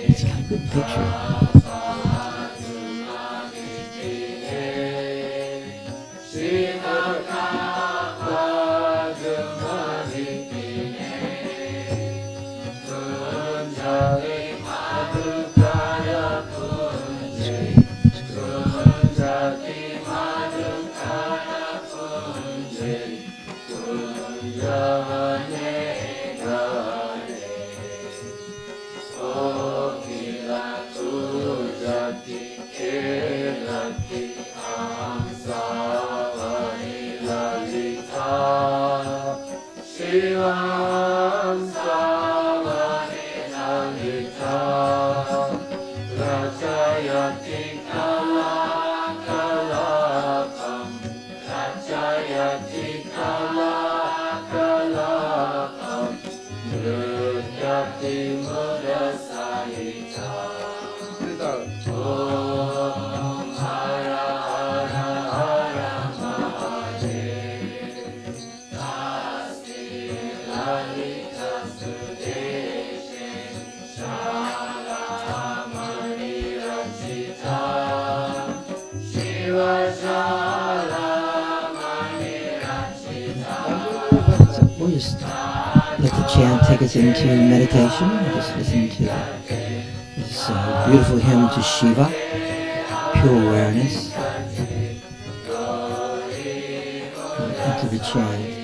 It's got a good picture. So we'll just let the chant take us into meditation. We'll just listen to this beautiful hymn to Shiva, pure awareness, into the chant.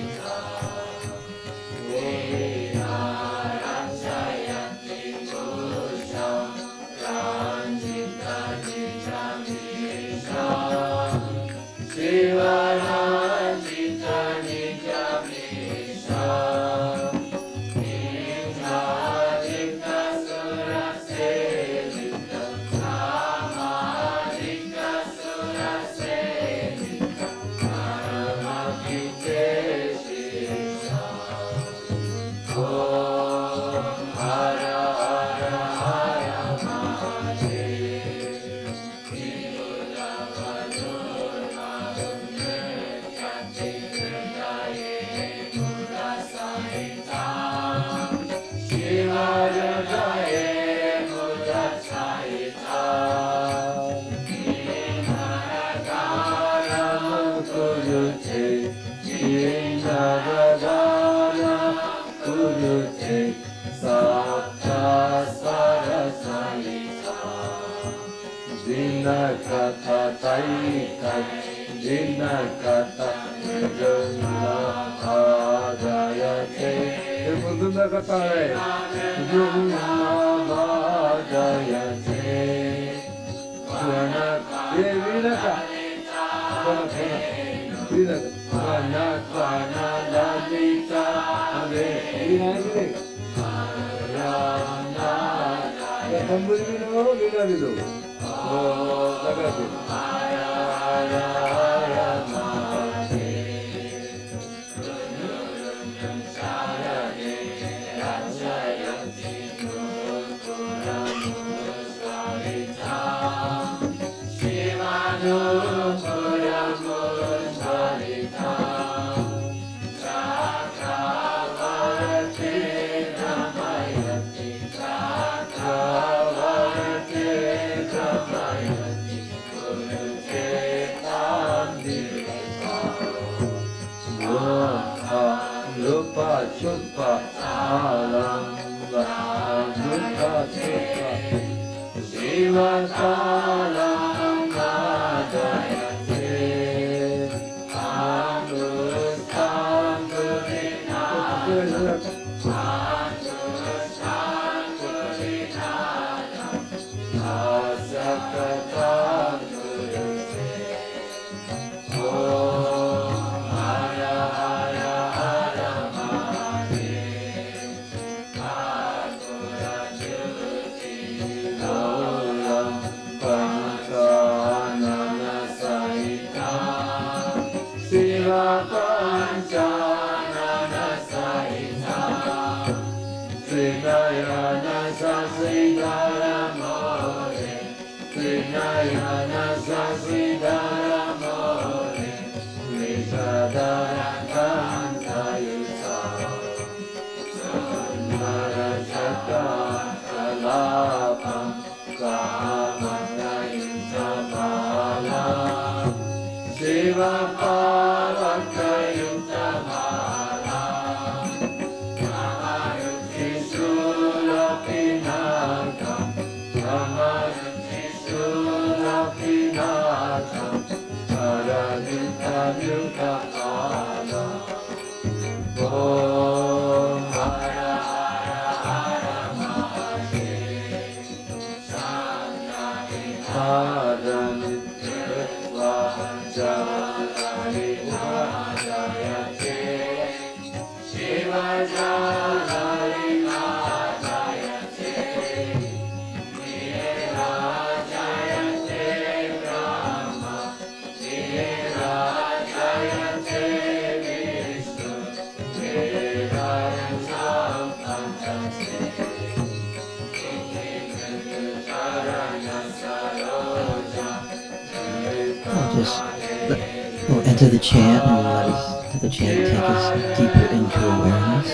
We'll enter the chant and let the chant take us deeper into awareness,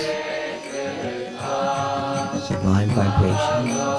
sublime vibrations.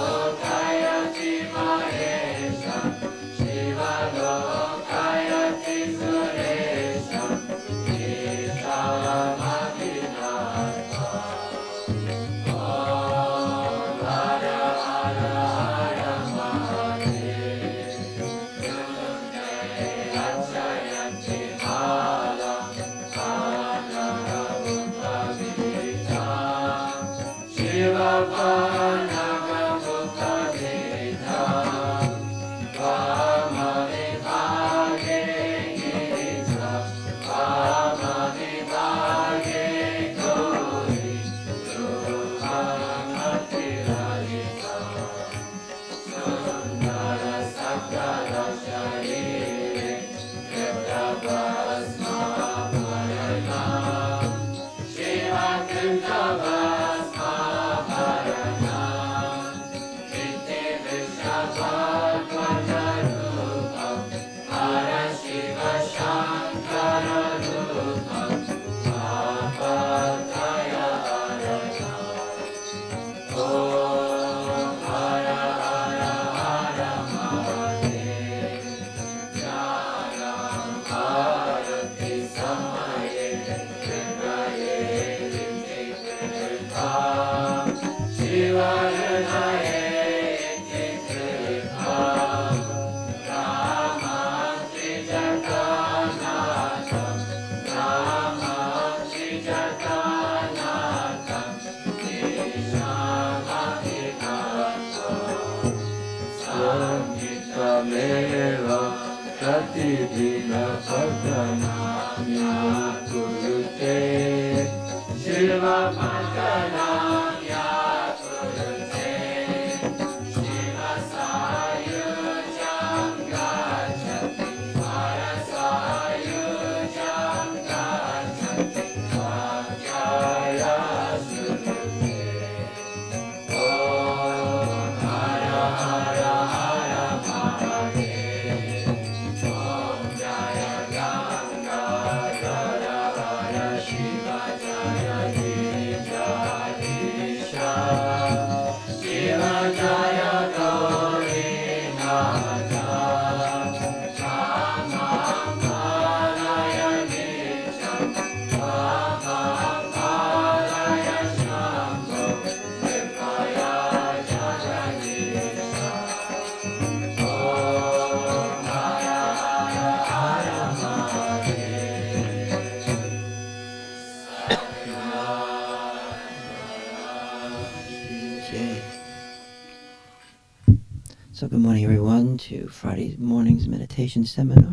So good morning everyone to Friday morning's meditation seminar.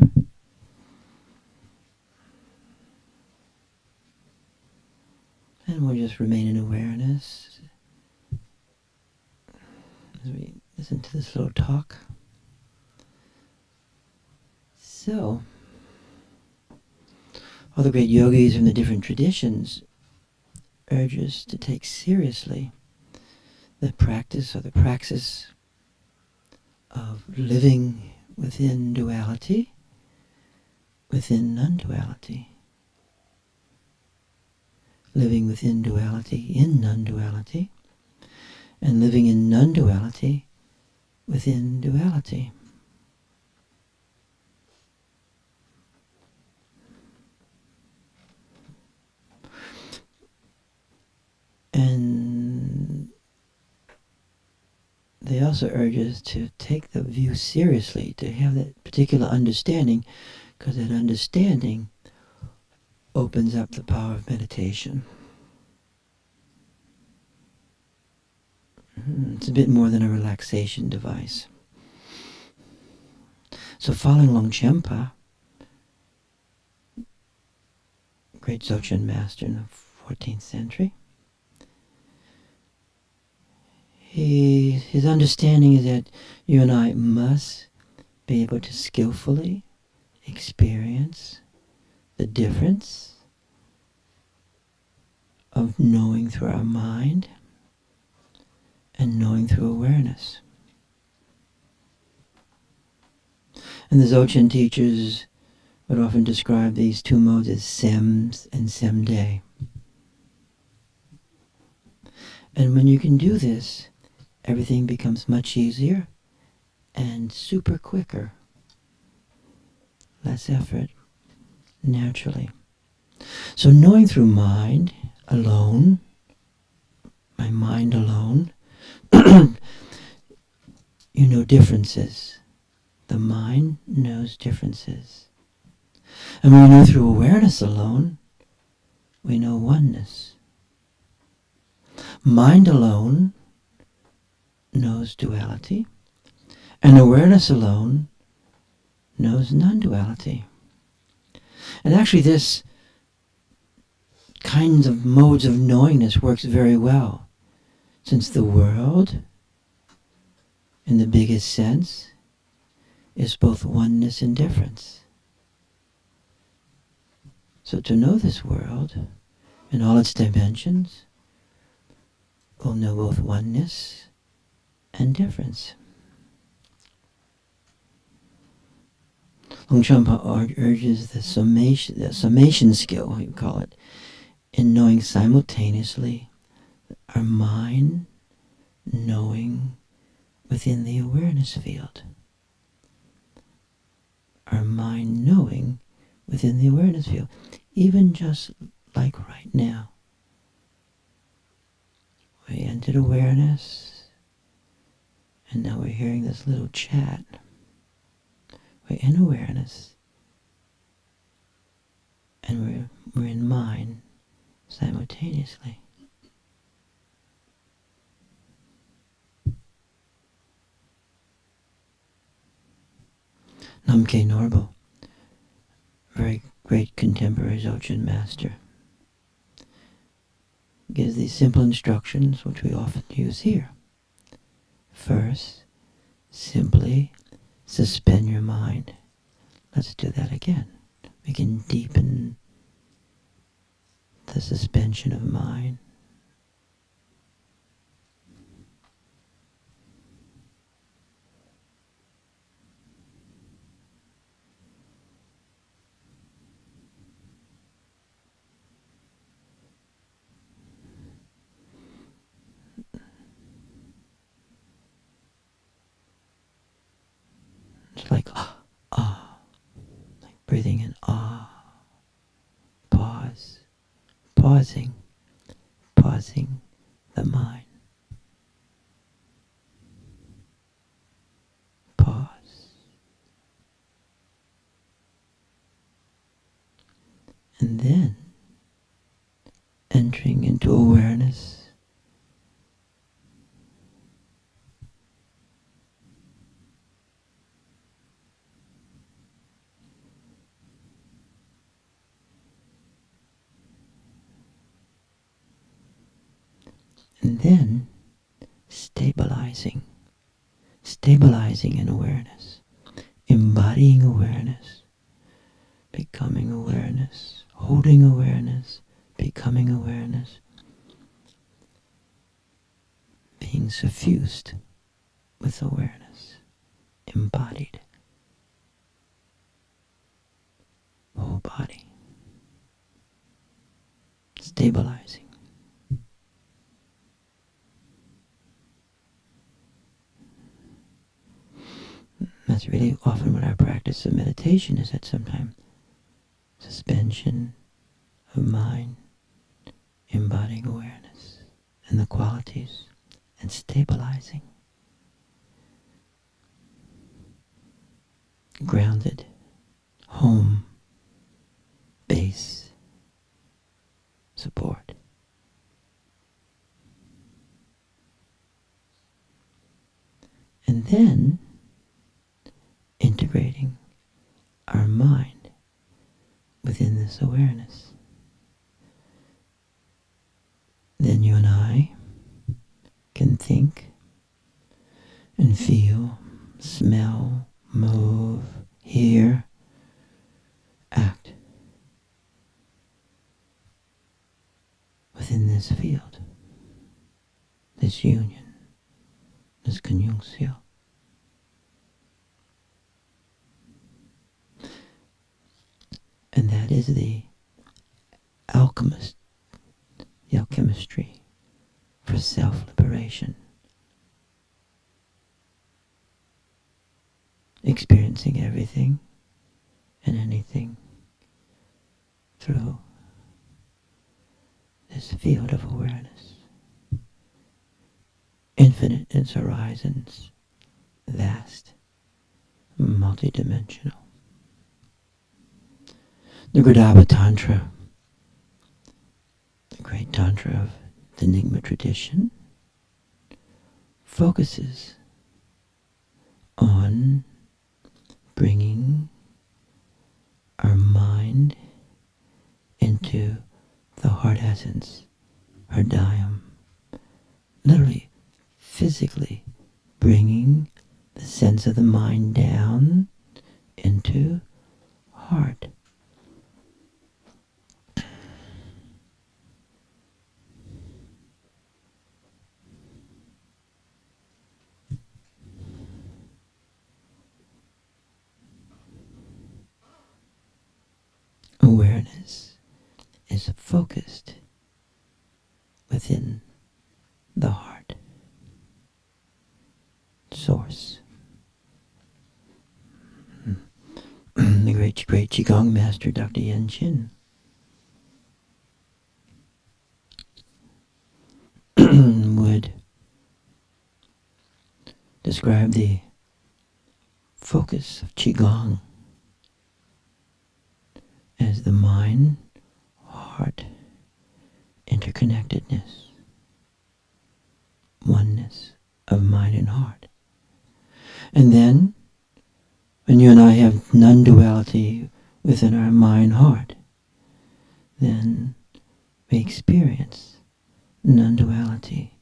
And we'll just remain in awareness as we listen to this little talk. So, all the great yogis from the different traditions urge us to take seriously the practice or the praxis of living within duality, within non-duality. Living within duality in non-duality, and living in non-duality within duality. And they also urge us to take the view seriously, to have that particular understanding, because that understanding opens up the power of meditation. It's a bit more than a relaxation device. So following Longchenpa, great Dzogchen master in the 14th century, his understanding is that you and I must be able to skillfully experience the difference of knowing through our mind and knowing through awareness. And the Dzogchen teachers would often describe these two modes as Sems and Semde. And when you can do this, everything becomes much easier and super quicker. Less effort, naturally. So knowing through mind alone, my mind alone, you know differences. The mind knows differences. And when we know through awareness alone, we know oneness. Mind alone knows duality, and awareness alone knows non-duality. And actually this kinds of modes of knowingness works very well, since the world, in the biggest sense, is both oneness and difference. So to know this world in all its dimensions, we'll know both oneness and difference. Longchenpa urges the summation skill, you call it, in knowing simultaneously our mind knowing within the awareness field. Our mind knowing within the awareness field, even just like right now. We entered awareness, and now we're hearing this little chat. We're in awareness, and we're in mind simultaneously. Namkhe Norbo, very great contemporary Dzogchen master, gives these simple instructions which we often use here. First, simply suspend your mind. Let's do that again. We can deepen the suspension of mind. It's like like breathing in pause, pausing the mind. Pause. And then entering into awareness. And then stabilizing in awareness, embodying awareness, becoming awareness, holding awareness, becoming awareness, being being suffused with awareness, embodied, whole body, stabilizing. That's really often what our practice of meditation is at sometimes. Suspension of mind, embodying awareness and the qualities, and stabilizing. Grounded, home, base, support. And then integrating our mind within this awareness. Then you and I can think and feel, smell, move, hear, act within this field, this union, this conjunction. And that is the alchemistry for self-liberation. Experiencing everything and anything through this field of awareness. Infinite in its horizons, vast, multidimensional. The Gurdava Tantra, the great Tantra of the Nyingma tradition, focuses on bringing our mind into the heart essence, hridayam, literally, physically bringing the sense of the mind down into heart. Awareness is focused within the heart source. The great Qigong master, Dr. Yen Chin, would describe the focus of Qigong as the mind-heart interconnectedness, oneness of mind and heart. And then, when you and I have non-duality within our mind-heart, then we experience non-duality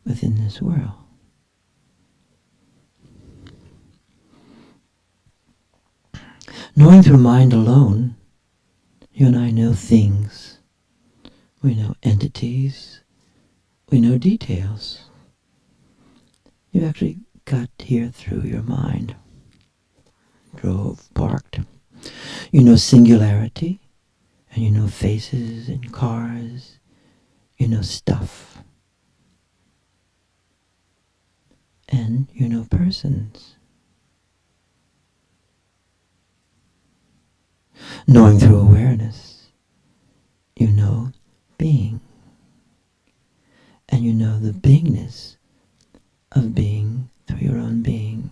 within this world. Knowing through mind alone, you and I know things, we know entities, we know details. You actually got here through your mind. Drove, parked. You know singularity, and you know faces and cars, you know stuff. And you know persons. Knowing through awareness, you know being. And you know the beingness of being through your own being.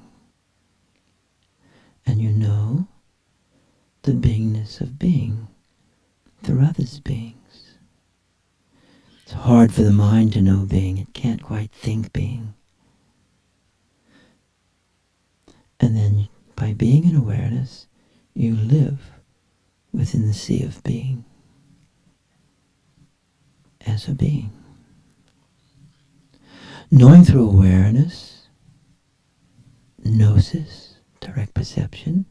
And you know the beingness of being through others' beings. It's hard for the mind to know being. It can't quite think being. And then by being in awareness, you live within the sea of being as a being. Knowing through awareness, gnosis, direct perception,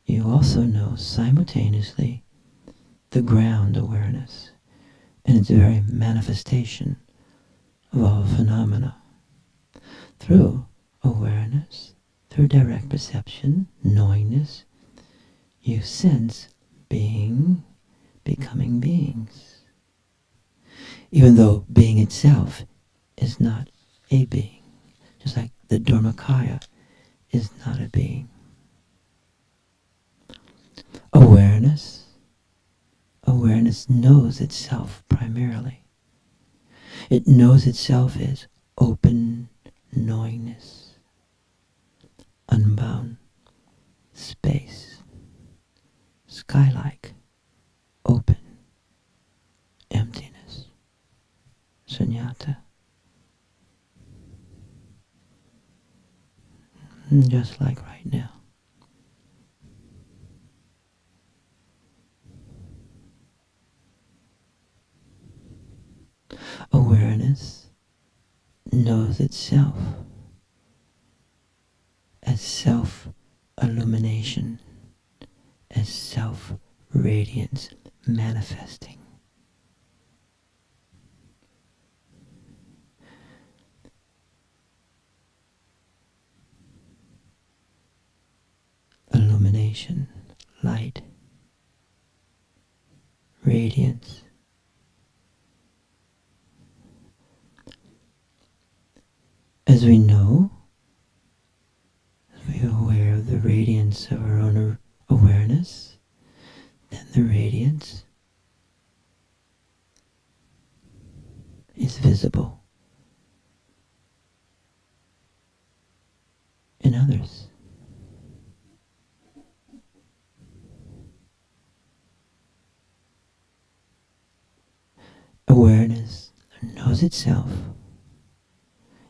you also know simultaneously the ground awareness and its very manifestation of all phenomena. Through awareness, through direct perception, knowingness, you sense being, becoming beings. Even though being itself is not a being. Just like the Dharmakaya is not a being. Awareness knows itself primarily. It knows itself as open knowingness, unbound space, sky-like, open, emptiness, sunyata. Just like right now. Awareness knows itself as self-illumination, as self-radiance manifesting. Illumination, light, radiance. As we know, as we are aware of the radiance of our own awareness, then the radiance is visible in others. Awareness knows itself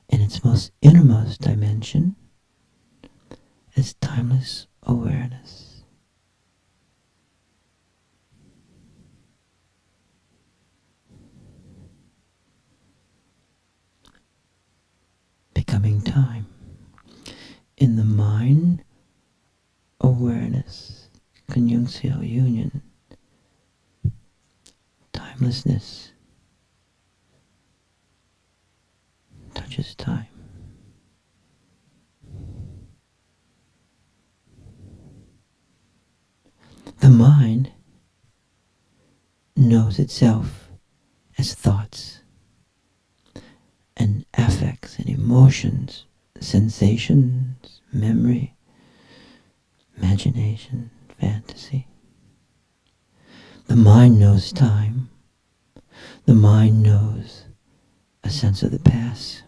in its most innermost dimension as timeless awareness. Becoming time. In the mind, awareness, conjunctio union, timelessness touches time. The mind knows itself as thoughts and affects and emotions, sensations, memory, imagination, fantasy. The mind knows time. The mind knows a sense of the past,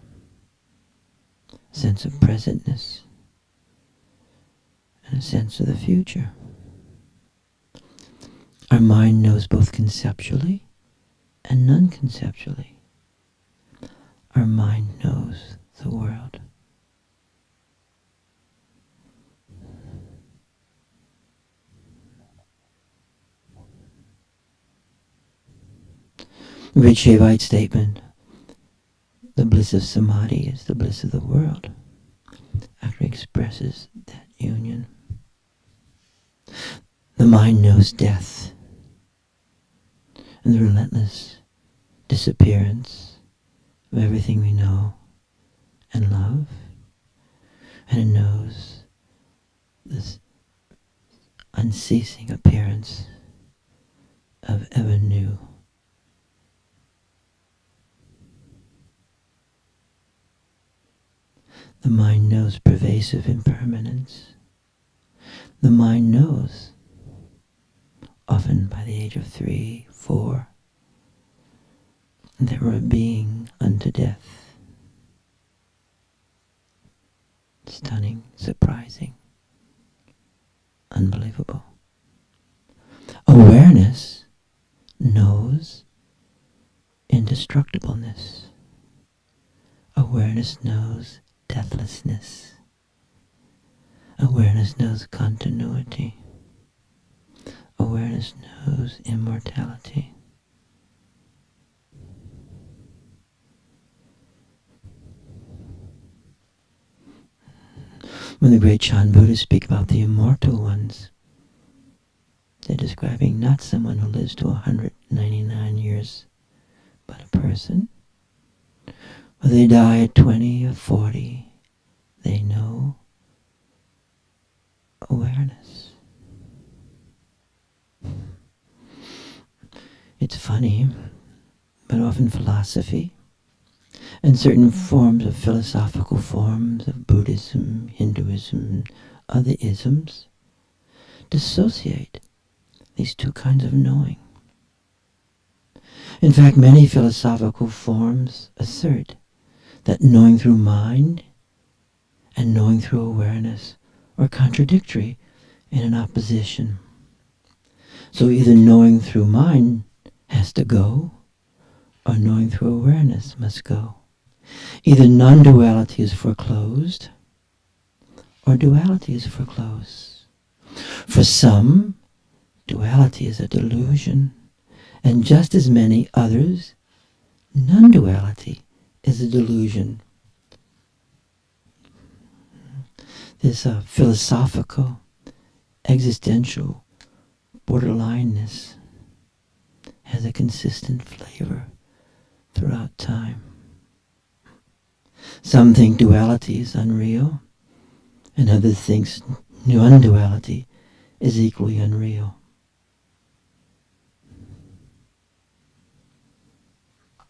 a sense of presentness, and a sense of the future. Our mind knows both conceptually and non-conceptually. Our mind knows the world. Great Shaivite statement, the bliss of samadhi is the bliss of the world, actually expresses that union. The mind knows death and the relentless disappearance of everything we know and love, and it knows this unceasing appearance of ever new. The mind knows pervasive impermanence. The mind knows, often by the age of 3, 4, that we're a being unto death. Stunning, surprising, unbelievable. Awareness knows indestructibleness. Awareness knows deathlessness. Awareness knows continuity. Awareness knows immortality. When the great Chan Buddhists speak about the immortal ones, they're describing not someone who lives to 199 years, but a person Whether they die at 20 or 40, they know awareness. It's funny, but often philosophy and certain forms of philosophical forms of Buddhism, Hinduism, other isms dissociate these two kinds of knowing. In fact, many philosophical forms assert that knowing through mind and knowing through awareness are contradictory and in opposition. So either knowing through mind has to go, or knowing through awareness must go. Either non-duality is foreclosed, or duality is foreclosed. For some, duality is a delusion, and just as many others, non-duality is a delusion. This philosophical, existential borderlineness has a consistent flavor throughout time. Some think duality is unreal, and others think non-duality is equally unreal.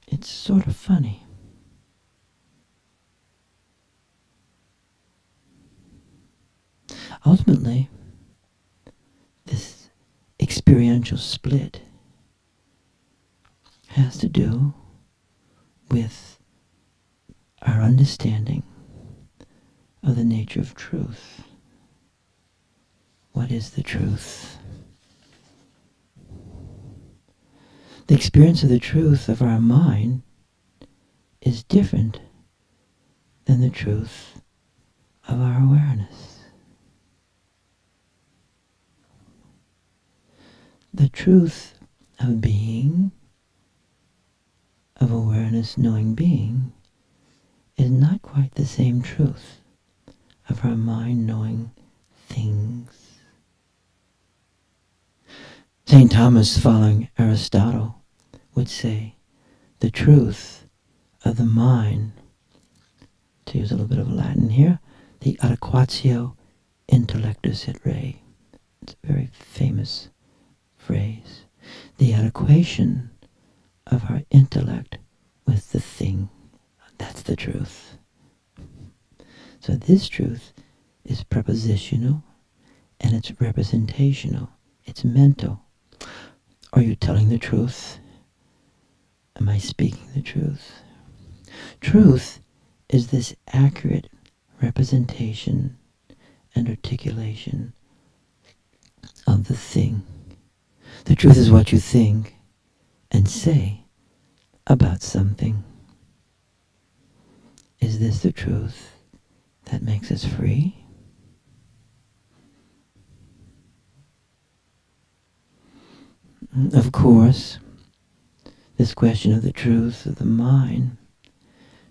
It's sort of funny. Ultimately, this experiential split has to do with our understanding of the nature of truth. What is the truth? The experience of the truth of our mind is different than the truth of our awareness. The truth of being, of awareness knowing being, is not quite the same truth of our mind knowing things. St. Thomas, following Aristotle, would say the truth of the mind, to use a little bit of Latin here, the adequatio intellectus et re. It's a very famous phrase. The adequation of our intellect with the thing. That's the truth. So this truth is prepositional and it's representational. It's mental. Are you telling the truth? Am I speaking the truth? Truth is this accurate representation and articulation of the thing. The truth is what you think and say about something. Is this the truth that makes us free? Of course, this question of the truth of the mind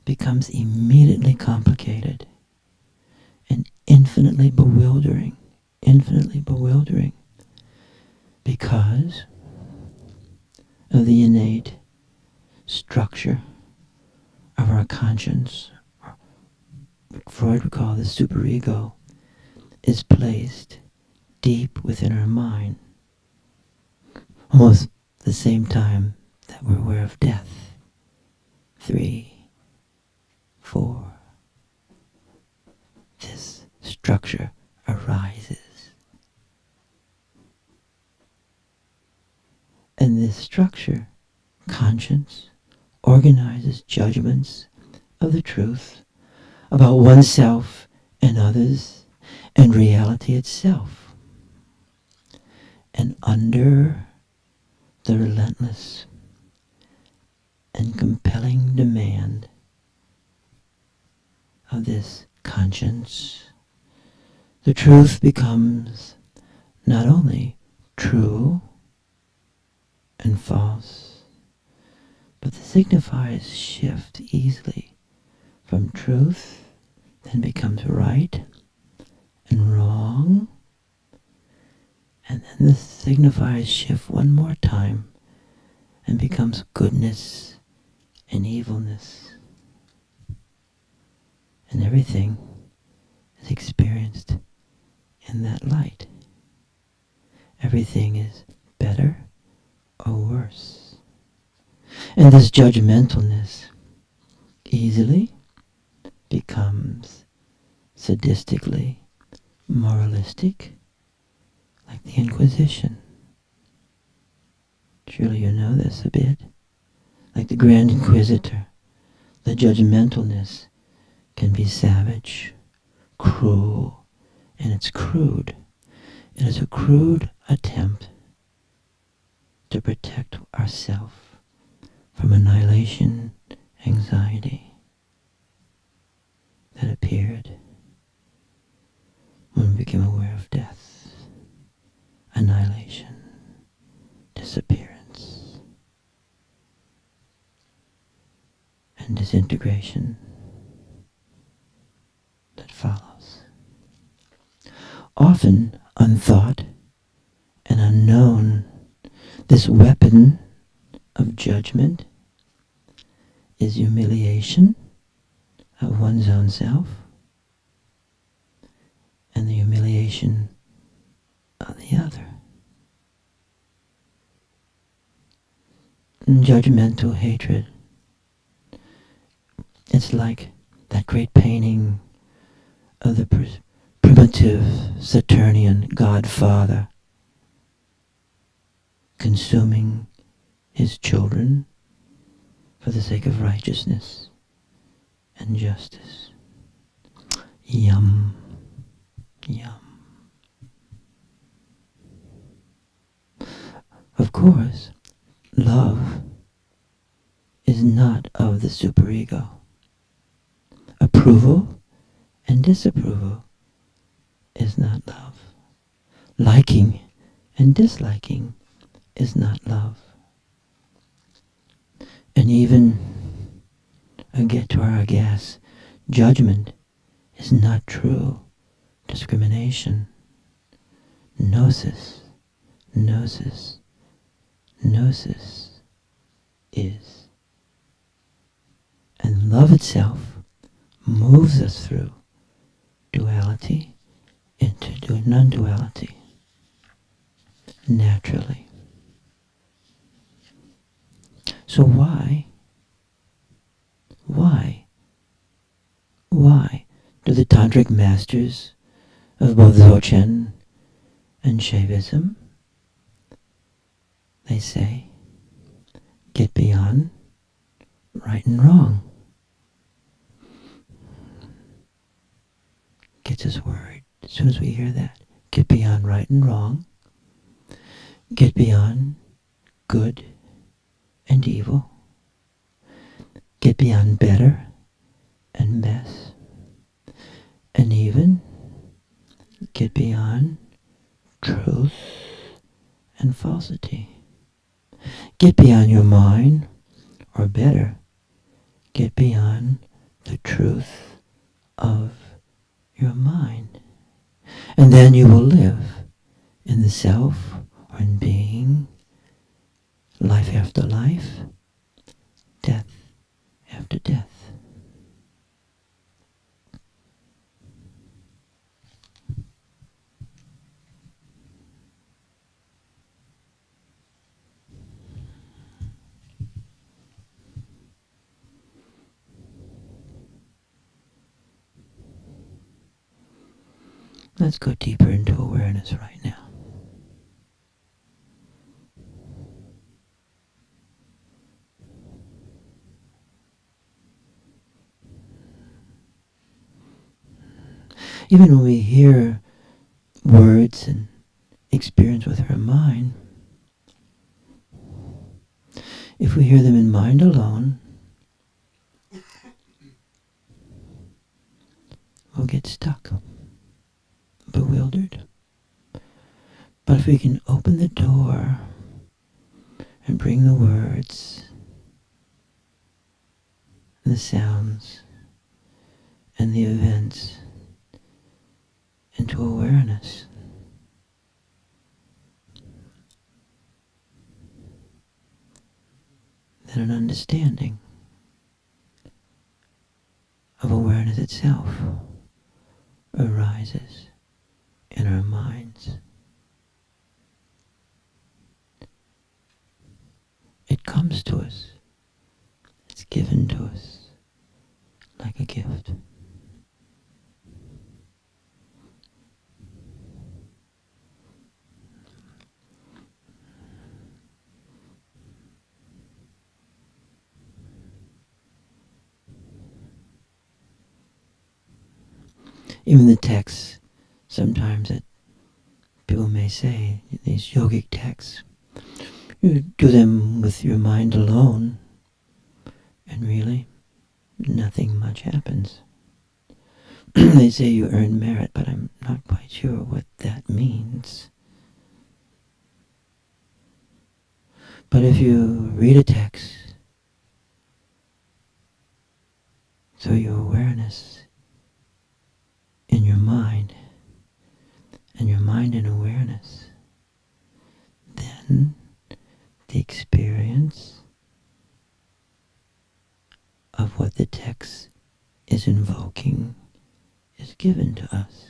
becomes immediately complicated and infinitely bewildering because of the innate structure of our conscience. What Freud would call the superego is placed deep within our mind, almost the same time that we're aware of death. 3, 4. This structure arises. And this structure, conscience, organizes judgments of the truth about oneself and others and reality itself. And under the relentless and compelling demand of this conscience, the truth becomes not only true and false, but the signifiers shift easily from truth, then becomes right and wrong, and then the signifiers shift one more time and becomes goodness and evilness. And everything is experienced in that light. Everything is better or worse. And this judgmentalness easily becomes sadistically moralistic, like the Inquisition. Surely you know this a bit. Like the Grand Inquisitor, the judgmentalness can be savage, cruel, and it's crude. It is a crude attempt to protect ourselves from annihilation anxiety that appeared when we became aware of death, annihilation, disappearance, and disintegration that follows. Often unthought and unknown, this weapon of judgment is humiliation of one's own self and the humiliation of the other. And judgmental hatred, it's like that great painting of the primitive Saturnian godfather consuming his children for the sake of righteousness and justice. Yum, yum. Of course, love is not of the superego. Approval and disapproval is not love. Liking and disliking is not love. And even, I get to our gas, judgment is not true discrimination. Gnosis, gnosis, gnosis is. And love itself moves us through duality into non-duality naturally. So why do the tantric masters of both Dzogchen and Shaivism, they say, get beyond right and wrong? Gets us worried as soon as we hear that. Get beyond right and wrong. Get beyond good and evil. Get beyond better and best. And even get beyond truth and falsity. Get beyond your mind, or better, get beyond the truth of your mind. And then you will live in the self or in being, life after life, death after death. Let's go deeper into awareness right now. Even when we hear words and experience with our mind, if we hear them in mind alone, we'll get stuck, bewildered. But if we can open the door and bring the words, the sounds, and the events into awareness, then an understanding of awareness itself arises in our minds. It comes to us. It's given to us like a gift. Even the texts, sometimes that people may say, these yogic texts, you do them with your mind alone, and really, nothing much happens. They say you earn merit, but I'm not quite sure what that means. But if you read a text through your awareness in your mind, and your mind in awareness, then the experience of what the text is invoking is given to us.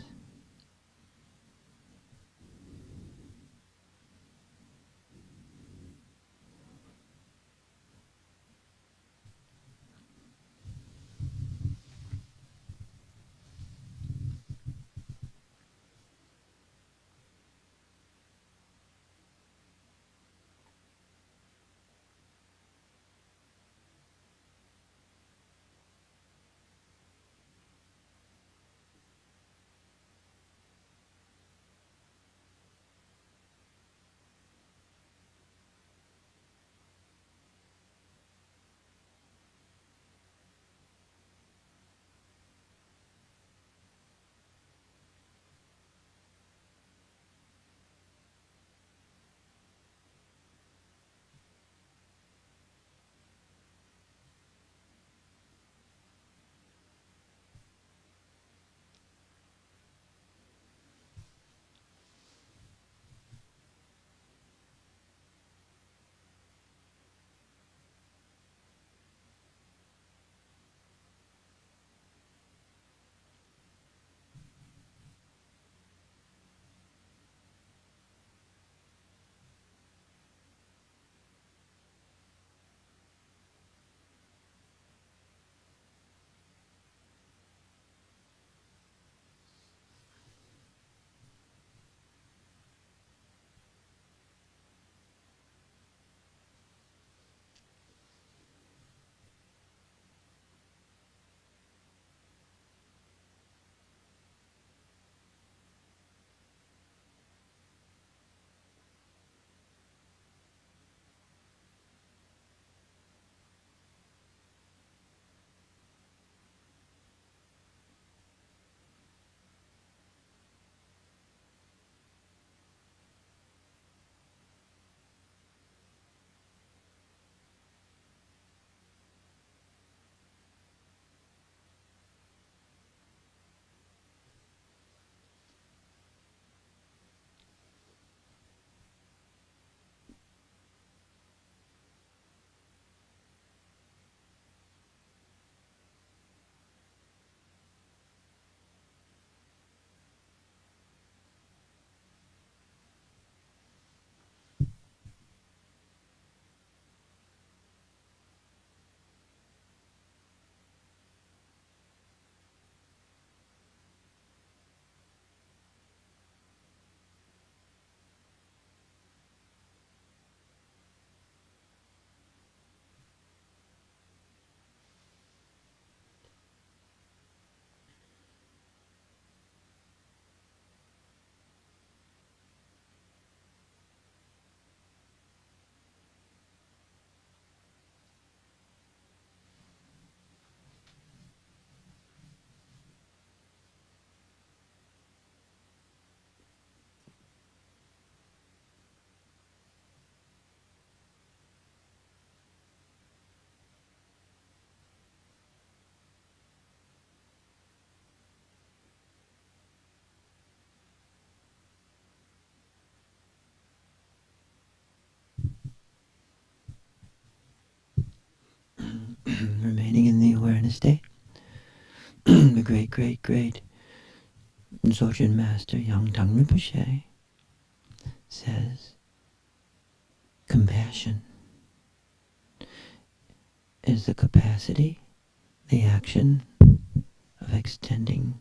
Remaining in the awareness state. the great Dzogchen master Yangtang Rinpoche says, compassion is the capacity, the action of extending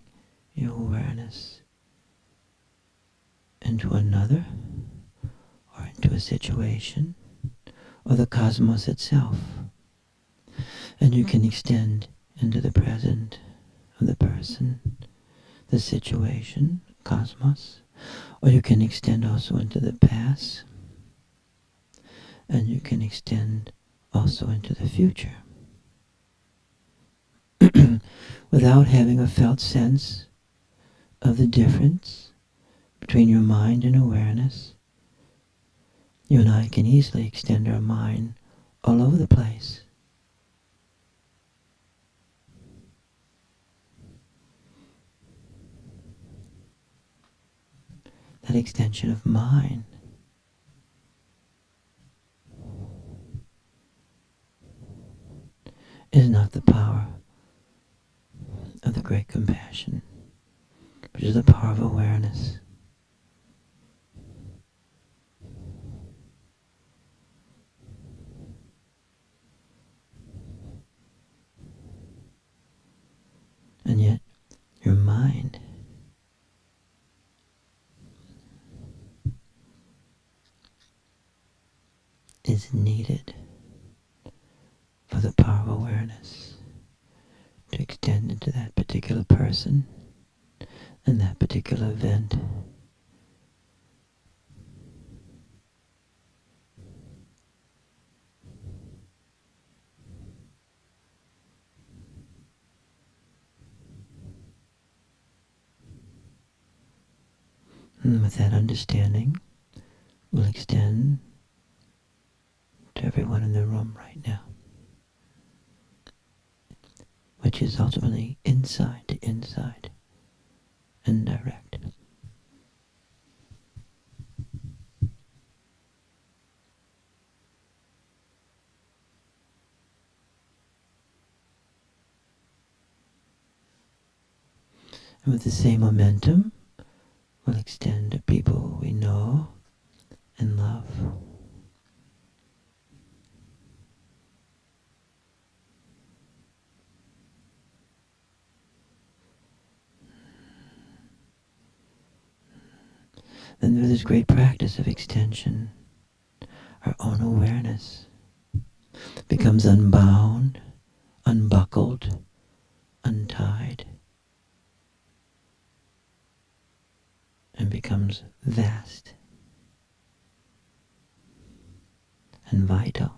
your awareness into another, or into a situation, or the cosmos itself. And you can extend into the present of the person, the situation, cosmos, or you can extend also into the past, and you can extend also into the future. Without having a felt sense of the difference between your mind and awareness, you and I can easily extend our mind all over the place. That extension of mind is not the power of the great compassion, which is the power of awareness. And yet, your mind is needed for the power of awareness to extend into that particular person and that particular event. And with that understanding, we'll extend to everyone in the room right now, which is ultimately inside to inside and direct. And with the same momentum, we'll extend to people we know and love. Then through this great practice of extension, our own awareness becomes unbound, unbuckled, untied, and becomes vast and vital.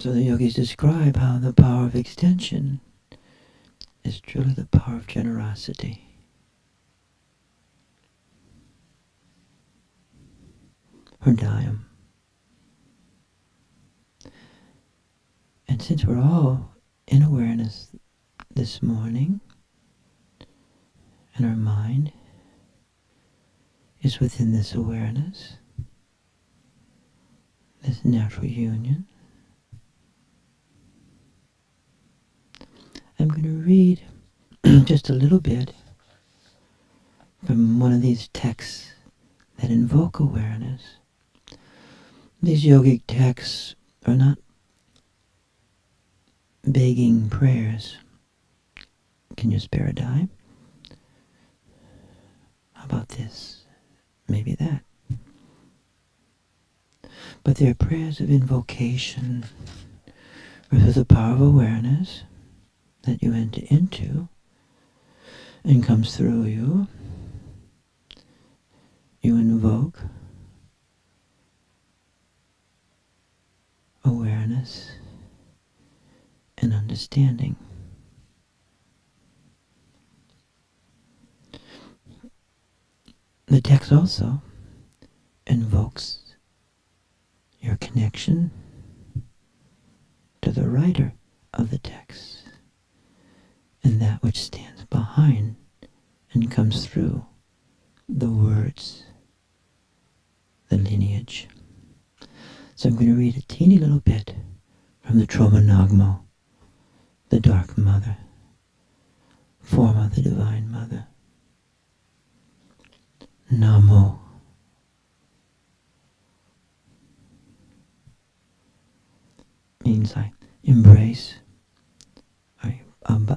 So the yogis describe how the power of extension is truly the power of generosity. Hridayam. And since we're all in awareness this morning, and our mind is within this awareness, this natural union, I'm going to read just a little bit from one of these texts that invoke awareness. These yogic texts are not begging prayers. Can you spare a dime? How about this? Maybe that. But they're prayers of invocation, where through the power of awareness that you enter into and comes through you, you invoke awareness and understanding. The text also invokes your connection to the writer of the text and that which stands behind and comes through the words, the lineage. So I'm going to read a teeny little bit from the Troma Nagmo, the Dark Mother, form of the Divine Mother. Namo. Means I embrace,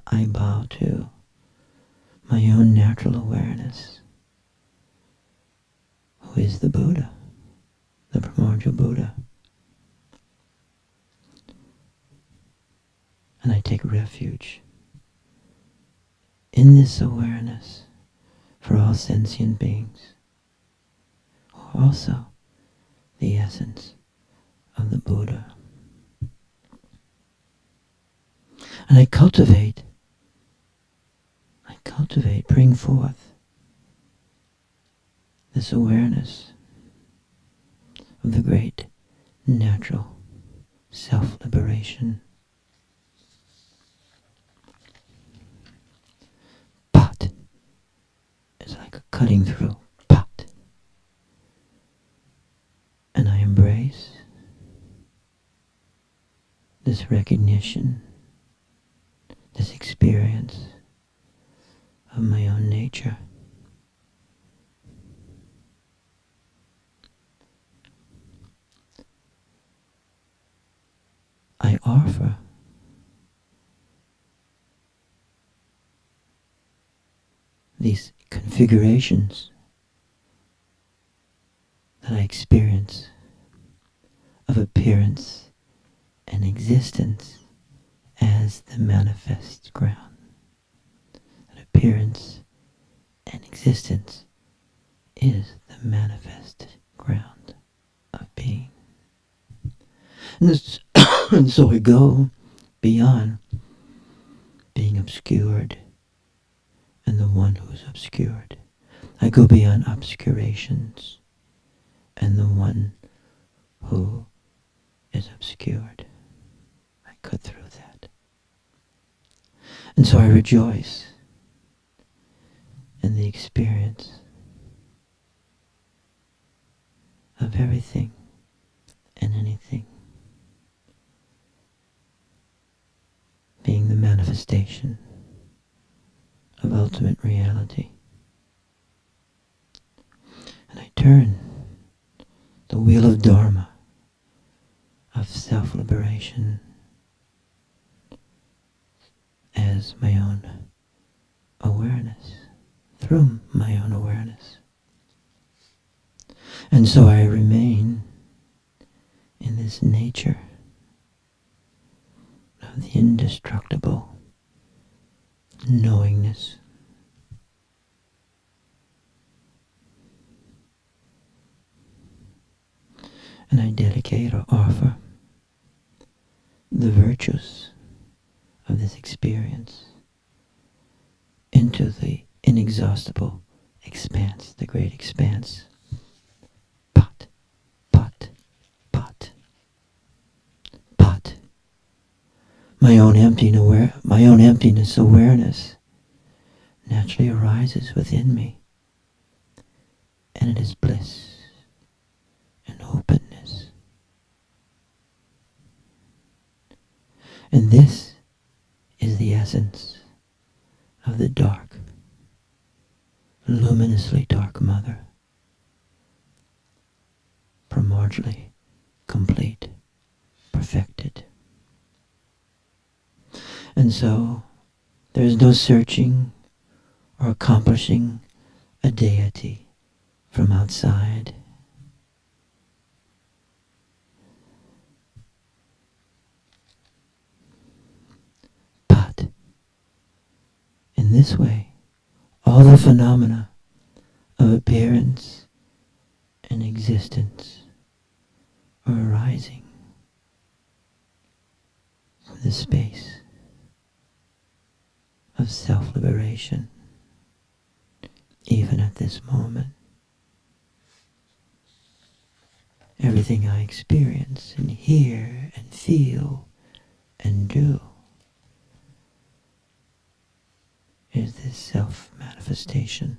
I bow to my own natural awareness, who is the Buddha, the primordial Buddha. And I take refuge in this awareness for all sentient beings, also the essence of the Buddha. And I cultivate, bring forth this awareness of the great natural self-liberation. Pot is like a cutting through pot. And I embrace this recognition, this experience of my own nature. I offer these configurations that I experience of appearance and existence as the manifest ground. That appearance and existence is the manifest ground of being. And so we go beyond being obscured and the one who is obscured. I go beyond obscurations and the one who is obscured. I cut through that. And so I rejoice in the experience of everything and anything being the manifestation of ultimate reality. And I turn the wheel of Dharma, of self-liberation, as my own awareness, through my own awareness. And so I remain in this nature of the indestructible knowingness. And I dedicate or offer the virtues of this experience into the inexhaustible expanse, the great expanse. Pot, pot, pot, pot. My own emptiness awareness naturally arises within me, and it is bliss and openness. And this is the essence of the dark, luminously dark mother, primordially complete, perfected. And so there is no searching or accomplishing a deity from outside. But in this way, all the phenomena of appearance and existence are arising from the space of self-liberation, even at this moment. Everything I experience and hear and feel and do is this self-manifestation.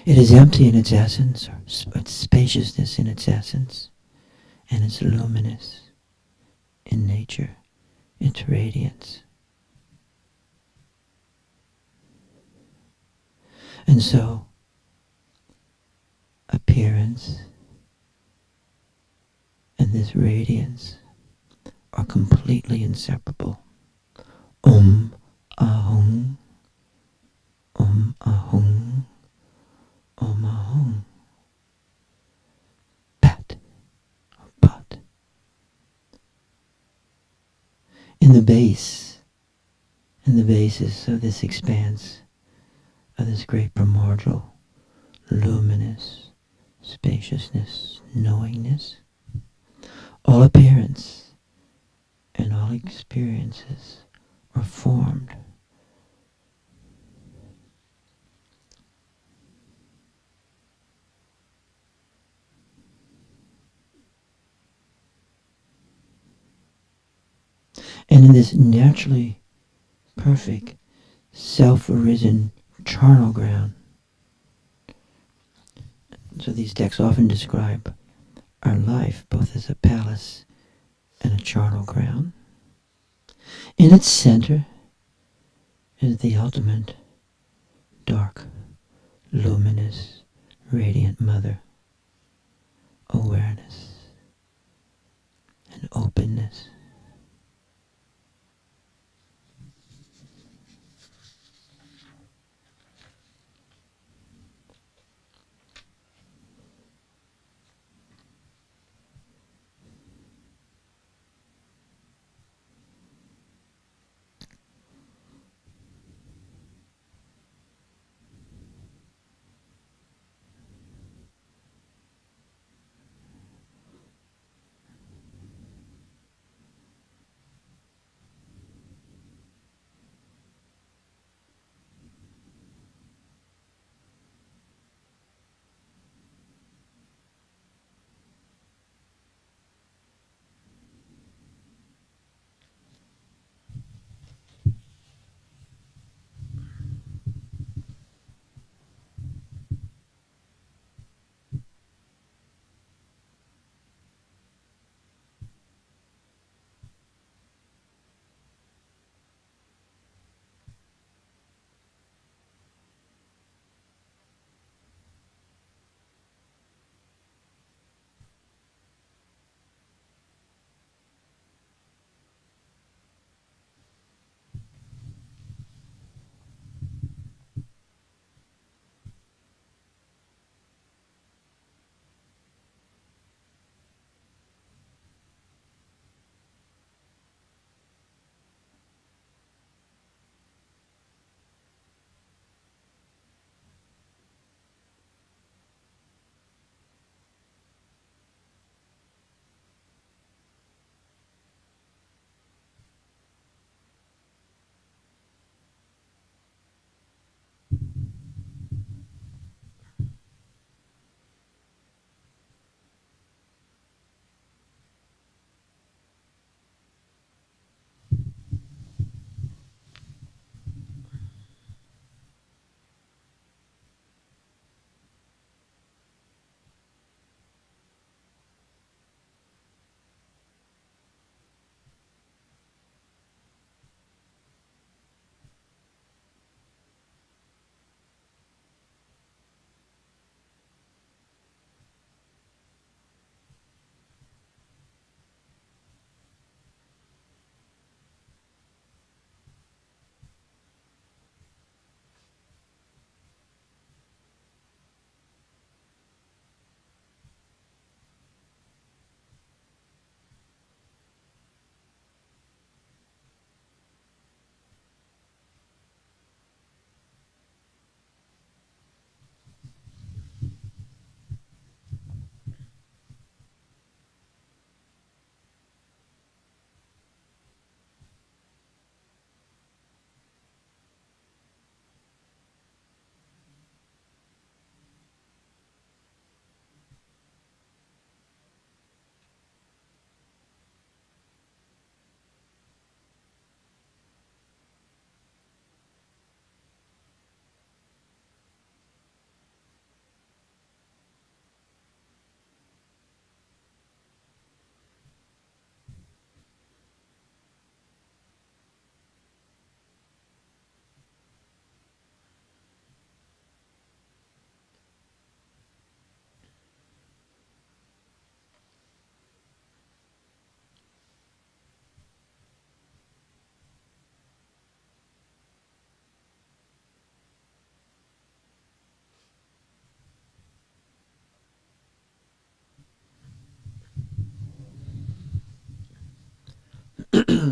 It is empty in its essence, or its spaciousness in its essence, and it's luminous in nature, its radiance. And so, appearance and this radiance are completely inseparable. Om Ahum, Om Ahum, Om Ahum. Pat or pot. In the basis of this expanse, of this great primordial, luminous spaciousness, knowingness, all appearance and all experiences are formed. And in this naturally perfect, self-arisen charnel ground. So these texts often describe our life both as a palace and a charnel ground. In its center is the ultimate dark, luminous, radiant mother, awareness and openness.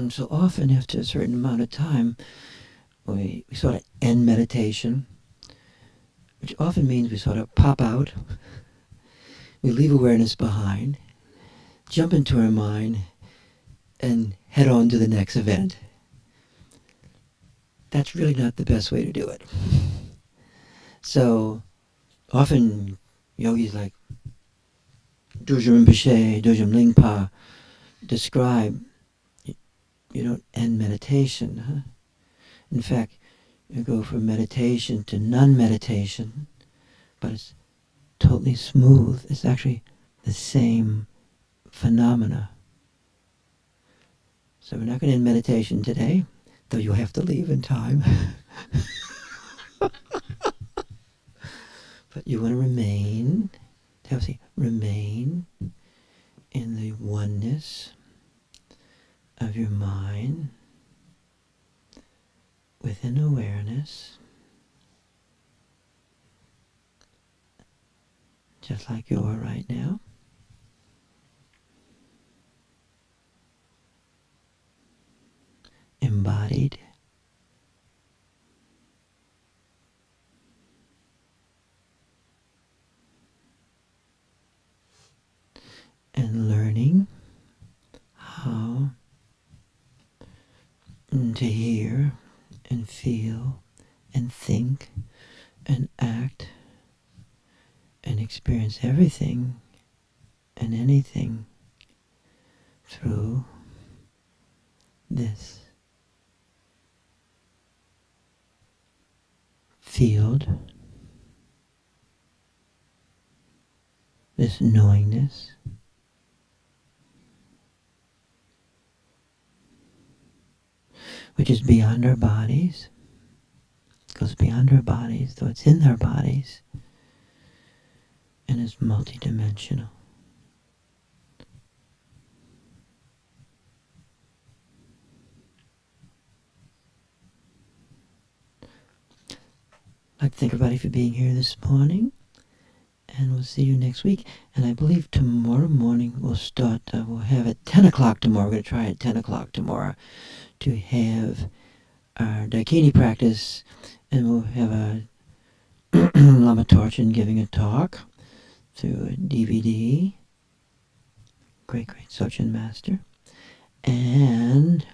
So often after a certain amount of time, we sort of end meditation, which often means we sort of pop out, we leave awareness behind, jump into our mind, and head on to the next event. That's really not the best way to do it. So often yogis like Dujum Rinpoche, Dujum Lingpa describe you don't end meditation. Huh? In fact, you go from meditation to non-meditation, but it's totally smooth. It's actually the same phenomena. So we're not going to end meditation today, though you'll have to leave in time. But you want to remain in the oneness of your mind within awareness, just like you are right now. Embodied. And learning how to hear and feel and think and act and experience everything and anything through this field, this knowingness, which is beyond our bodies, goes beyond our bodies, though it's in our bodies, and is multidimensional. I'd like to thank everybody for being here this morning, and we'll see you next week. And I believe tomorrow morning we'll start, we'll have at 10 o'clock tomorrow, we're going to try at 10 o'clock tomorrow to have our Daikini practice, and we'll have a Lama Torchin giving a talk through a DVD, great Sochin master, and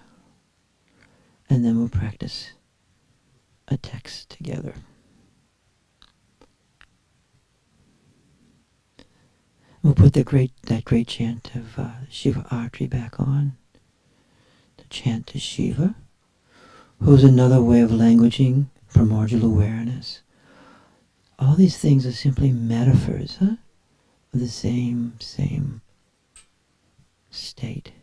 then we'll practice a text together. We'll put that great chant of Shiva Artri back on, the chant to Shiva, who's another way of languaging primordial awareness. All these things are simply metaphors, of the same state.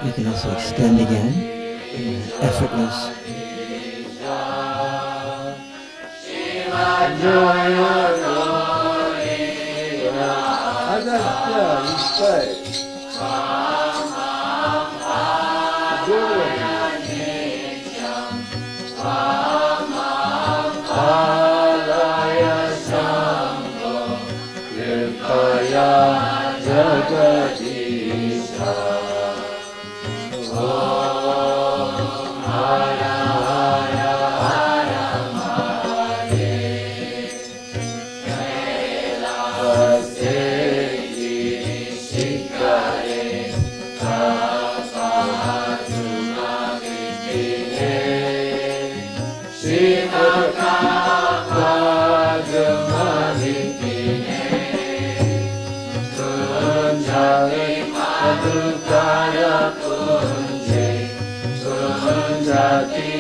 You can also extend again in an effortless. Kaya kunci, sunjati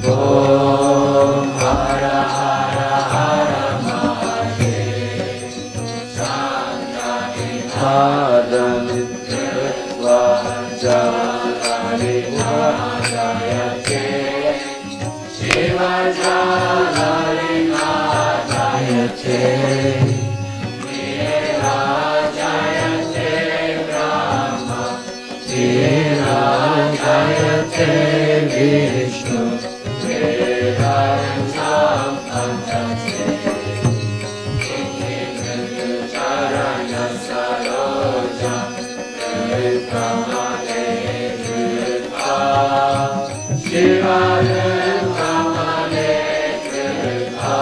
Oh Radhanim Krishna Jaya Jayate Shiva Jayate Shiva Jayate Brahma Shiva Jayate Vishnu Shiva Jayate Charana Saroja Kamale Kripa Shiva Kamale Kripa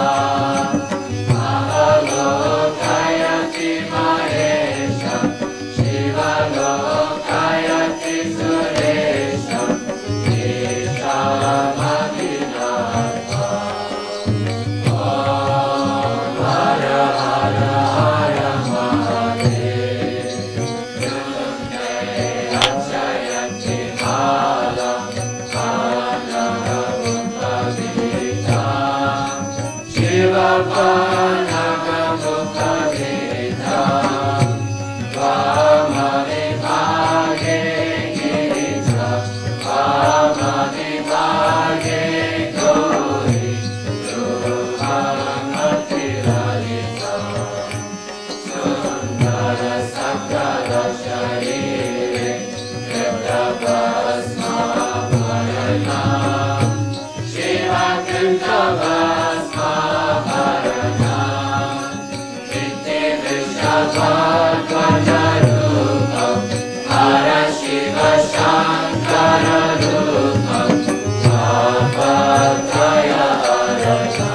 Avalokayati Mahesha Shiva Lokayati Suresha Isha Madhinata Om Hara Hara Hara Mahadev Jayati Mala Panagavita Shiva Panagavita Vamani Bhage Girija Vamani Bhage Gauri Ruhamati Lalita Sundara Sakara Sharire Kriptabhasma Bharana Shiva Kriptabhasma Bharana Kriti Vishabhadvaja Rupam Hara Shiva Shankara Rupam Apataya Harana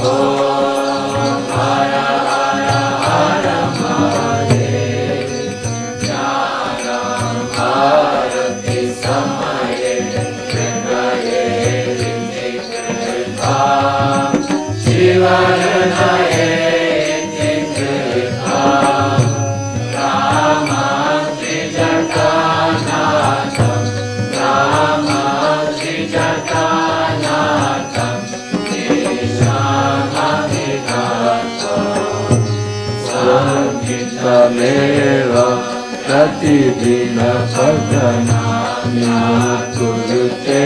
Om Hara Hara Hara Mahadev Jnanam Bharati Samaye Kripaye Kripa Shiva Hridaye Kripa Rama Trijakanatham Rama Trijakanatham Ishamadhikatam Sangitameva Pratidina Bhajanam Kurute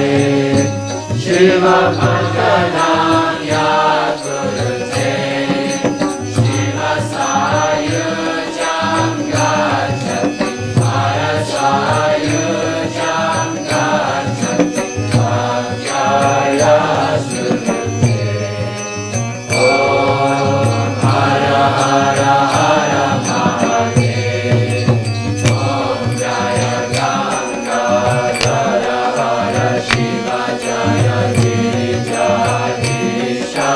Shiva Bhajanam Kurute Shiva Sayujam Gacchati Mara Sayujam Gacchati Bhajaya Sudhute Om Hara Hara Hara Mahadev Om Jaya Ganga Jaya Hara Shiva Jaya Girijadisha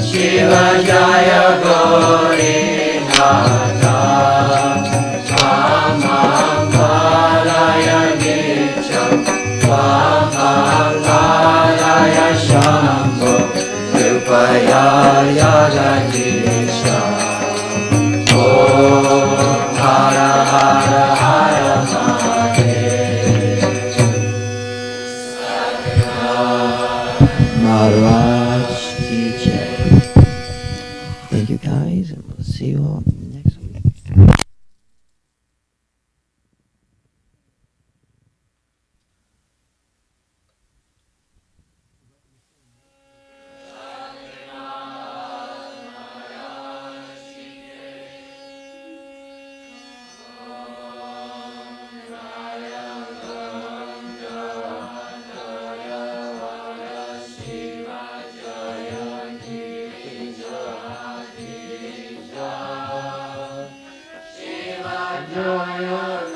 Shiva Jaya Gauri Nata Vamam Palaya Nityam Vamam Palaya Shambho Kripaya Yagadisha Om Hara Hara Hara Mahadev Maharaj ki jai. Thank you guys, and we'll see you all next week. Jaya